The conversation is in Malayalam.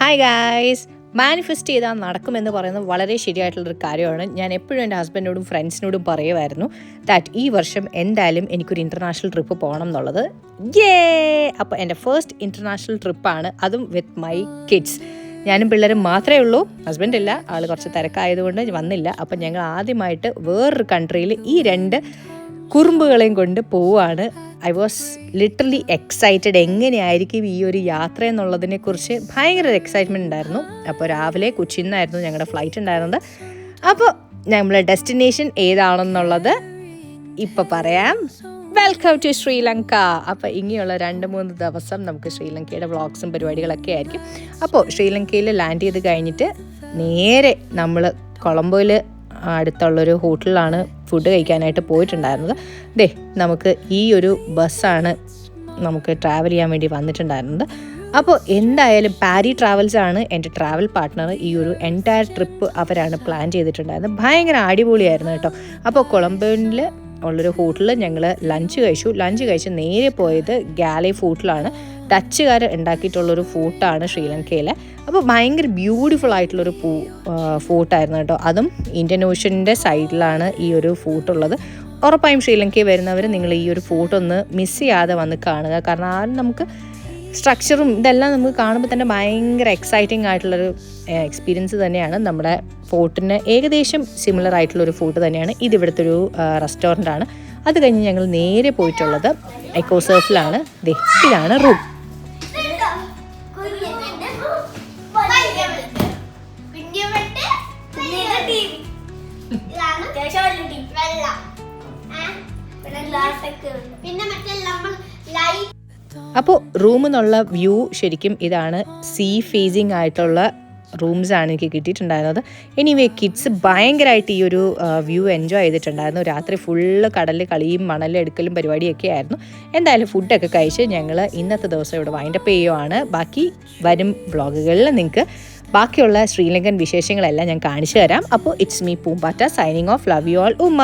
ഹായ് ഗായ്സ്, മാനിഫെസ്റ്റ് ചെയ്താൽ നടക്കുമെന്ന് പറയുന്നത് വളരെ ശരിയായിട്ടുള്ളൊരു കാര്യമാണ്. ഞാൻ എപ്പോഴും എൻ്റെ ഹസ്ബൻഡിനോടും ഫ്രണ്ട്സിനോടും പറയുമായിരുന്നു ദാറ്റ് ഈ വർഷം എന്തായാലും എനിക്കൊരു ഇൻ്റർനാഷണൽ ട്രിപ്പ് പോകണം എന്നുള്ളത്. അപ്പോൾ എൻ്റെ ഫസ്റ്റ് ഇൻ്റർനാഷണൽ ട്രിപ്പാണ്, അതും വിത്ത് മൈ കിഡ്സ്. ഞാനും പിള്ളേരും മാത്രമേ ഉള്ളൂ, ഹസ്ബൻഡില്ല, ആൾ കുറച്ച് തിരക്കായതുകൊണ്ട് വന്നില്ല. അപ്പം ഞങ്ങൾ ആദ്യമായിട്ട് വേറൊരു കൺട്രിയിൽ ഈ രണ്ട് കുറുമ്പുകളെയും കൊണ്ട് പോവുകയാണ്. I was literally excited. എങ്ങനെയായിരിക്കും ഈ ഒരു യാത്ര എന്നുള്ളതിനെക്കുറിച്ച് ഭയങ്കര ഒരു എക്സൈറ്റ്മെൻറ്റ് ഉണ്ടായിരുന്നു. അപ്പോൾ രാവിലെ കൊച്ചിയിൽ നിന്നായിരുന്നു ഞങ്ങളുടെ ഫ്ലൈറ്റ് ഉണ്ടായിരുന്നത്. അപ്പോൾ നമ്മളെ ഡെസ്റ്റിനേഷൻ ഏതാണെന്നുള്ളത് ഇപ്പോൾ പറയാം. Welcome to Sri Lanka. അപ്പോൾ ഇനിയുള്ള 2-3 ദിവസം നമുക്ക് ശ്രീലങ്കയുടെ വ്ളോഗ്സും പരിപാടികളൊക്കെ ആയിരിക്കും. അപ്പോൾ ശ്രീലങ്കയിൽ ലാൻഡ് ചെയ്ത് കഴിഞ്ഞിട്ട് നേരെ നമ്മൾ കൊളംബോയിൽ അടുത്തുള്ളൊരു ഹോട്ടലിലാണ് ഫുഡ് കഴിക്കാനായിട്ട് പോയിട്ടുണ്ടായിരുന്നത്. നമുക്ക് ഈ ഒരു ബസ്സാണ് നമുക്ക് ട്രാവൽ ചെയ്യാൻ വേണ്ടി വന്നിട്ടുണ്ടായിരുന്നത്. അപ്പോൾ എന്തായാലും പാരി ട്രാവൽസാണ് എൻ്റെ ട്രാവൽ പാർട്ട്ണർ. ഈ ഒരു എൻറ്റയർ ട്രിപ്പ് അവരാണ് പ്ലാൻ ചെയ്തിട്ടുണ്ടായിരുന്നത്. ഭയങ്കര അടിപൊളിയായിരുന്നു കേട്ടോ. അപ്പോൾ കൊളംബോയിൽ ഉള്ളൊരു ഹോട്ടലിൽ ഞങ്ങൾ ലഞ്ച് കഴിച്ച് നേരെ പോയത് ഗാലി ഫോർട്ടിലാണ്. ഡച്ചുകാർ ഉണ്ടാക്കിയിട്ടുള്ളൊരു ഫോർട്ടാണ് ശ്രീലങ്കയിലെ. അപ്പോൾ ഭയങ്കര ബ്യൂട്ടിഫുൾ ആയിട്ടുള്ളൊരു ഫോർട്ടായിരുന്നു കേട്ടോ. അതും ഇന്ത്യൻ ഓഷ്യൻ്റെ സൈഡിലാണ് ഈ ഒരു ഫോർട്ടുള്ളത്. ഉറപ്പായും ശ്രീലങ്കയിൽ വരുന്നവർ നിങ്ങൾ ഈ ഒരു ഫോർട്ട് ഒന്ന് മിസ് ചെയ്യാതെ വന്ന് കാണുക. കാരണം ആ നമുക്ക് സ്ട്രക്ചറും ഇതെല്ലാം നമുക്ക് കാണുമ്പോൾ തന്നെ ഭയങ്കര എക്സൈറ്റിംഗ് ആയിട്ടുള്ളൊരു എക്സ്പീരിയൻസ് തന്നെയാണ്. നമ്മുടെ ഫോർട്ടിന് ഏകദേശം സിമിലർ ആയിട്ടുള്ളൊരു ഫോർട്ട് തന്നെയാണ്. ഇതിവിടുത്തെ ഒരു റെസ്റ്റോറൻ്റാണ്. അത് കഴിഞ്ഞ് ഞങ്ങൾ നേരെ പോയിട്ടുള്ളത് എക്കോ സർഫിലാണ്. ഇതാണ് റൂം. അപ്പോൾ റൂമിൽ നിന്നുള്ള വ്യൂ ശരിക്കും ഇതാണ്. സീ ഫേസിങ് ആയിട്ടുള്ള റൂംസാണ് എനിക്ക് കിട്ടിയിട്ടുണ്ടായിരുന്നത്. എനിവേ കിഡ്സ് ഭയങ്കരമായിട്ട് ഈ ഒരു വ്യൂ എൻജോയ് ചെയ്തിട്ടുണ്ടായിരുന്നു. രാത്രി ഫുള്ള് കടലിൽ കളിയും മണലെടുക്കലും പരിപാടിയൊക്കെ ആയിരുന്നു. എന്തായാലും ഫുഡൊക്കെ കഴിച്ച് ഞങ്ങൾ ഇന്നത്തെ ദിവസം ഇവിടെ വൈൻഡപ്പ് ചെയ്യുവാണ്. ബാക്കി വരും വ്ളോഗുകളിൽ നിങ്ങൾക്ക് ബാക്കിയുള്ള ശ്രീലങ്കൻ വിശേഷങ്ങളെല്ലാം ഞാൻ കാണിച്ചു തരാം. അപ്പോൾ it's me Poombatta signing off. Love you all. ഉമ്മ.